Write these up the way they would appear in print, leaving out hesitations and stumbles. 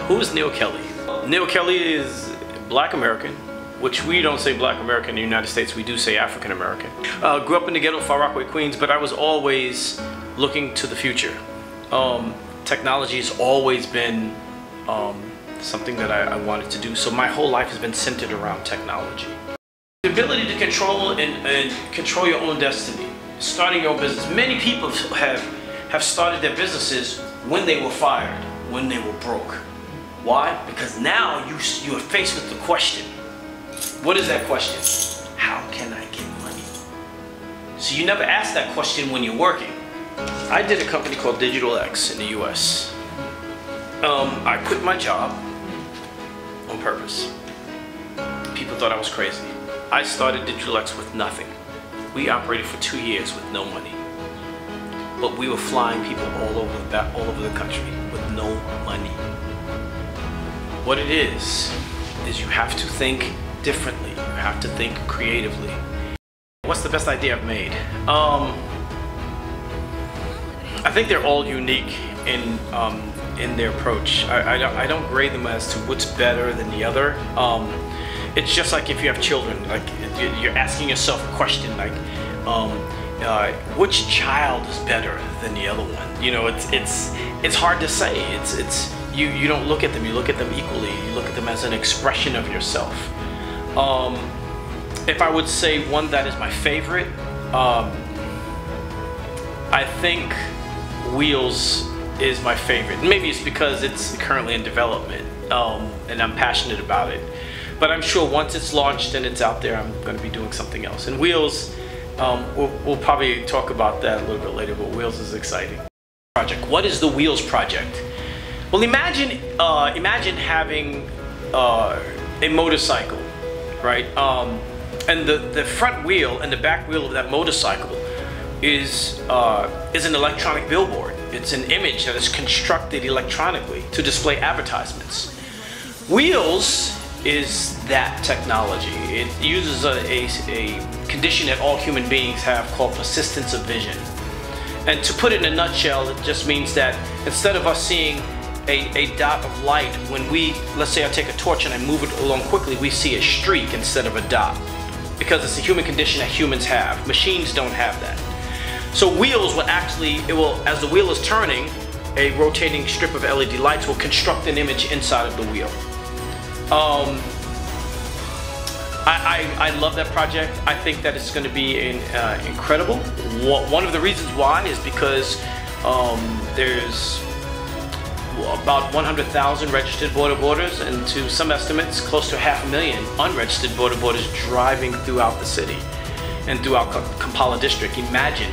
Who is Neal Kelly? Neal Kelly is Black American, which we don't say Black American in the United States, we do say African American. Grew up in the ghetto of Far Rockaway, Queens, but I was always looking to the future. Technology has always been something that I wanted to do, so my whole life has been centered around technology. The ability to control and control your own destiny, starting your own business. Many people have started their businesses when they were fired, when they were broke. Why? Because now you are faced with the question. What is that question? How can I get money? So you never ask that question when you're working. I did a company called Digital X in the US. I quit my job on purpose. People thought I was crazy. I started Digital X with nothing. We operated for 2 years with no money. But we were flying people all over the country with no money. What it is you have to think differently. You have to think creatively. What's the best idea I've made? I think they're all unique in their approach. I don't grade them as to what's better than the other. It's just like if you have children, like you're asking yourself a question like, which child is better than the other one? You know, it's hard to say. You don't look at them. You look at them equally. You look at them as an expression of yourself. If I would say one that is my favorite, I think Wheels is my favorite. Maybe it's because it's currently in development and I'm passionate about it. But I'm sure once it's launched and it's out there, I'm going to be doing something else. And Wheels, we'll probably talk about that a little bit later, but Wheels is exciting. Project. What is the Wheels project? Well, imagine having a motorcycle, right? And the front wheel and the back wheel of that motorcycle is an electronic billboard. It's an image that is constructed electronically to display advertisements. Wheels is that technology. It uses a condition that all human beings have called persistence of vision. And to put it in a nutshell, it just means that instead of us seeing a dot of light, when let's say I take a torch and I move it along quickly, we see a streak instead of a dot. Because it's a human condition that humans have. Machines don't have that. So Wheels will as the wheel is turning, a rotating strip of LED lights will construct an image inside of the wheel. I love that project. I think that it's going to be incredible. One of the reasons why is because there's about 100,000 registered border borders, and to some estimates close to 500,000 unregistered border borders driving throughout the city and throughout Kampala district. Imagine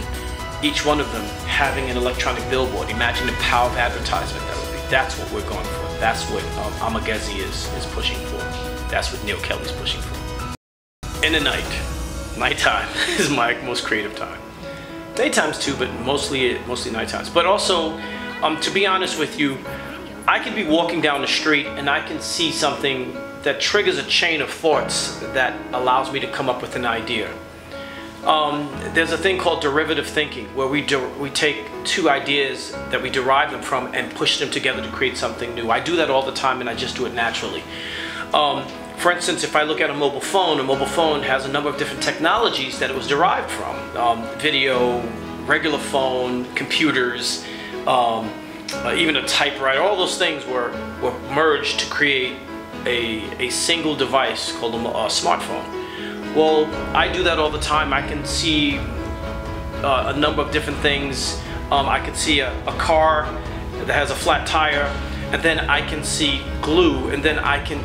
each one of them having an electronic billboard. Imagine the power of advertisement that would be. That's what we're going for. That's what Amagezi is pushing for. That's what Neal Kelly's pushing for. In the nighttime is my most creative time. Daytimes too, but mostly nighttimes. But also, to be honest with you, I could be walking down the street and I can see something that triggers a chain of thoughts that allows me to come up with an idea. There's a thing called derivative thinking, where we take two ideas that we derive them from and push them together to create something new. I do that all the time, and I just do it naturally. For instance, if I look at a mobile phone has a number of different technologies that it was derived from. Video, regular phone, computers, even a typewriter. All those things were merged to create a single device called a smartphone. Well, I do that all the time. I can see a number of different things. I can see a car that has a flat tire, and then I can see glue, and then I can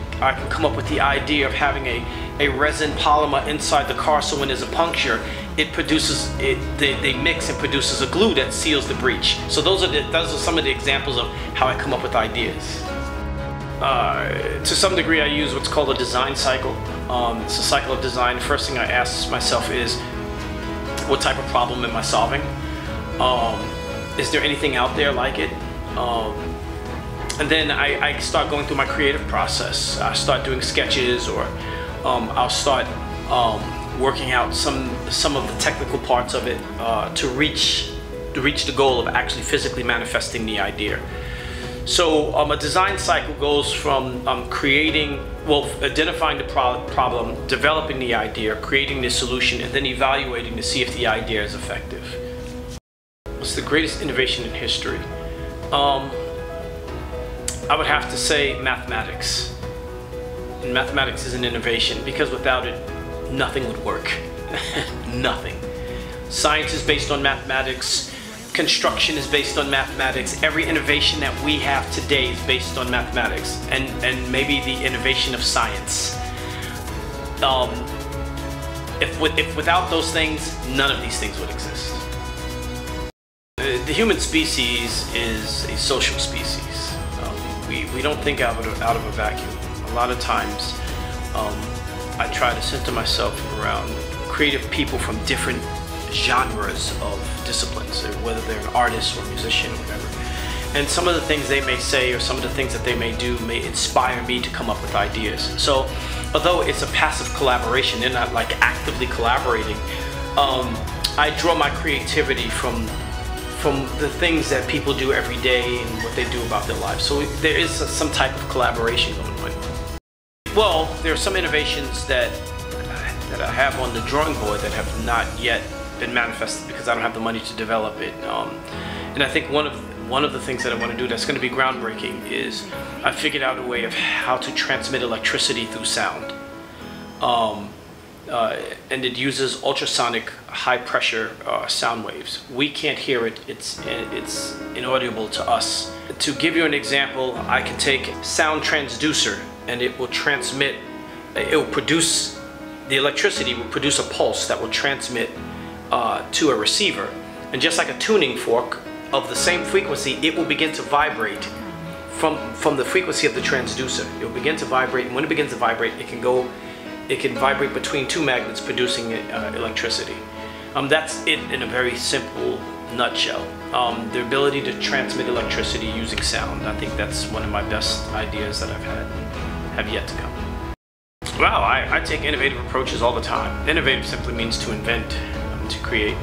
come up with the idea of having a resin polymer inside the car, so when there's a puncture, they mix and produces a glue that seals the breach. So those are some of the examples of how I come up with ideas. To some degree, I use what's called a design cycle. It's a cycle of design. The first thing I ask myself is, what type of problem am I solving? Is there anything out there like it? And then I start going through my creative process. I start doing sketches, or I'll start working out some of the technical parts of it to reach the goal of actually physically manifesting the idea. So a design cycle goes from identifying the problem, developing the idea, creating the solution, and then evaluating to see if the idea is effective. What's the greatest innovation in history? I would have to say mathematics. And mathematics is an innovation because without it, nothing would work. Nothing. Science is based on mathematics. Construction is based on mathematics. Every innovation that we have today is based on mathematics, and maybe the innovation of science. If without those things, none of these things would exist. The human species is a social species. We don't think out of a vacuum. A lot of times, I try to center myself around creative people from different genres of disciplines, whether they're an artist or a musician or whatever. And some of the things they may say or some of the things that they may do may inspire me to come up with ideas. So although it's a passive collaboration, they're not like actively collaborating, I draw my creativity from the things that people do every day and what they do about their lives. So there is some type of collaboration going on. Well, there are some innovations that I have on the drawing board that have not yet been manifested because I don't have the money to develop it. And I think one of the things that I want to do that's going to be groundbreaking is I figured out a way of how to transmit electricity through sound. And it uses ultrasonic high pressure sound waves. We can't hear it, it's inaudible to us. To give you an example, I can take sound transducer and it will transmit, it will produce, the electricity will produce a pulse that will transmit to a receiver. And just like a tuning fork of the same frequency, it will begin to vibrate from the frequency of the transducer. It will begin to vibrate, and when it begins to vibrate, it can vibrate between two magnets producing electricity. That's it in a very simple nutshell. The ability to transmit electricity using sound. I think that's one of my best ideas that I've had and have yet to come. Wow, I take innovative approaches all the time. Innovative simply means to invent, to create.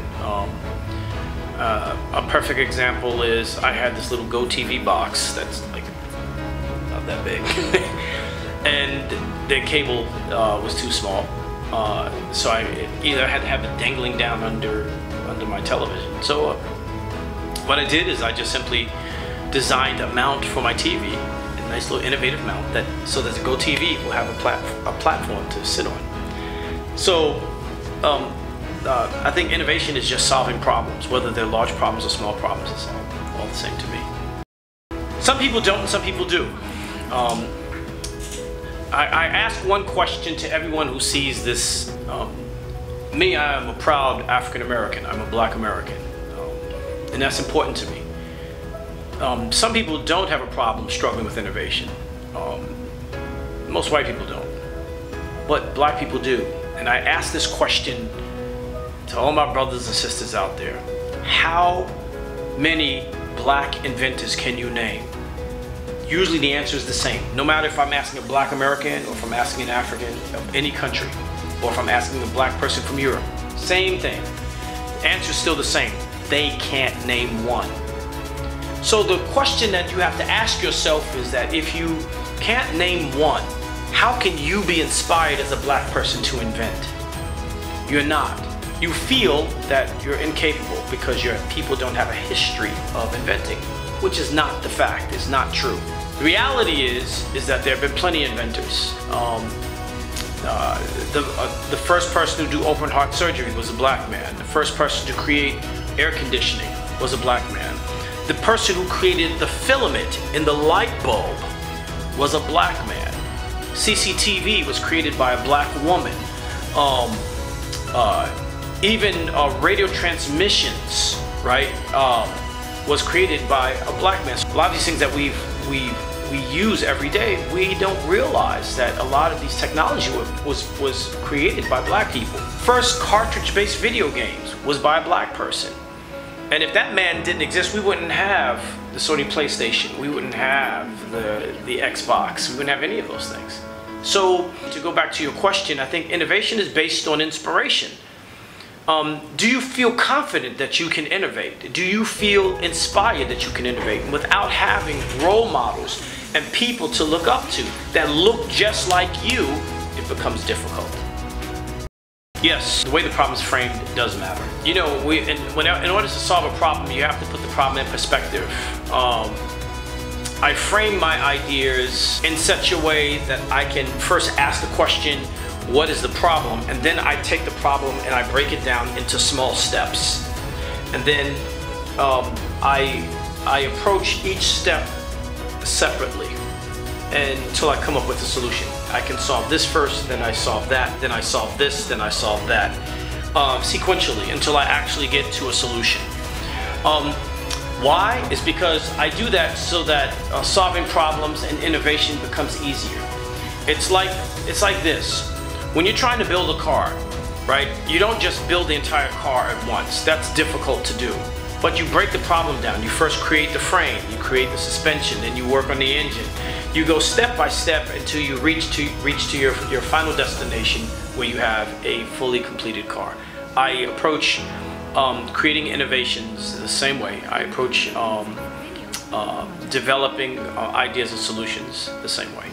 A perfect example is I had this little Go TV box that's like not that big. And the cable was too small, so I either had to have it dangling down under my television. So what I did is I just simply designed a mount for my TV, a nice little innovative mount so that the Go TV will have a platform to sit on. So I think innovation is just solving problems, whether they're large problems or small problems. It's all the same to me. Some people don't, and some people do. I ask one question to everyone who sees this. Me, I am a proud African American. I'm a Black American, and that's important to me. Some people don't have a problem struggling with innovation. Most white people don't, but Black people do. And I ask this question to all my brothers and sisters out there: how many Black inventors can you name? Usually the answer is the same. No matter if I'm asking a Black American or if I'm asking an African of any country, or if I'm asking a Black person from Europe, same thing. The answer is still the same. They can't name one. So the question that you have to ask yourself is that if you can't name one, how can you be inspired as a Black person to invent? You're not. You feel that you're incapable because your people don't have a history of inventing, which is not the fact. It's not true. The reality is that there have been plenty of inventors. The first person to do open heart surgery was a Black man. The first person to create air conditioning was a Black man. The person who created the filament in the light bulb was a Black man. CCTV was created by a Black woman. Even radio transmissions, right, was created by a Black man. So a lot of these things that we use every day, we don't realize that a lot of these technology was created by Black people. First cartridge-based video games was by a Black person. And if that man didn't exist, we wouldn't have the Sony PlayStation, we wouldn't have the Xbox, we wouldn't have any of those things. So to go back to your question, I think innovation is based on inspiration. Do you feel confident that you can innovate? Do you feel inspired that you can innovate without having role models and people to look up to that look just like you? It becomes difficult. Yes, the way the problem is framed does matter. You know, in order to solve a problem, you have to put the problem in perspective. I frame my ideas in such a way that I can first ask the question, what is the problem? And then I take the problem and I break it down into small steps. And then I approach each step separately until I come up with a solution. I can solve this first, then I solve that, then I solve this, then I solve that, sequentially until I actually get to a solution. Why? Is because I do that so that solving problems and innovation becomes easier. It's like this. When you're trying to build a car, right? You don't just build the entire car at once. That's difficult to do. But you break the problem down. You first create the frame, you create the suspension, then you work on the engine. You go step by step until you reach to your final destination where you have a fully completed car. I approach creating innovations the same way. I approach developing ideas and solutions the same way.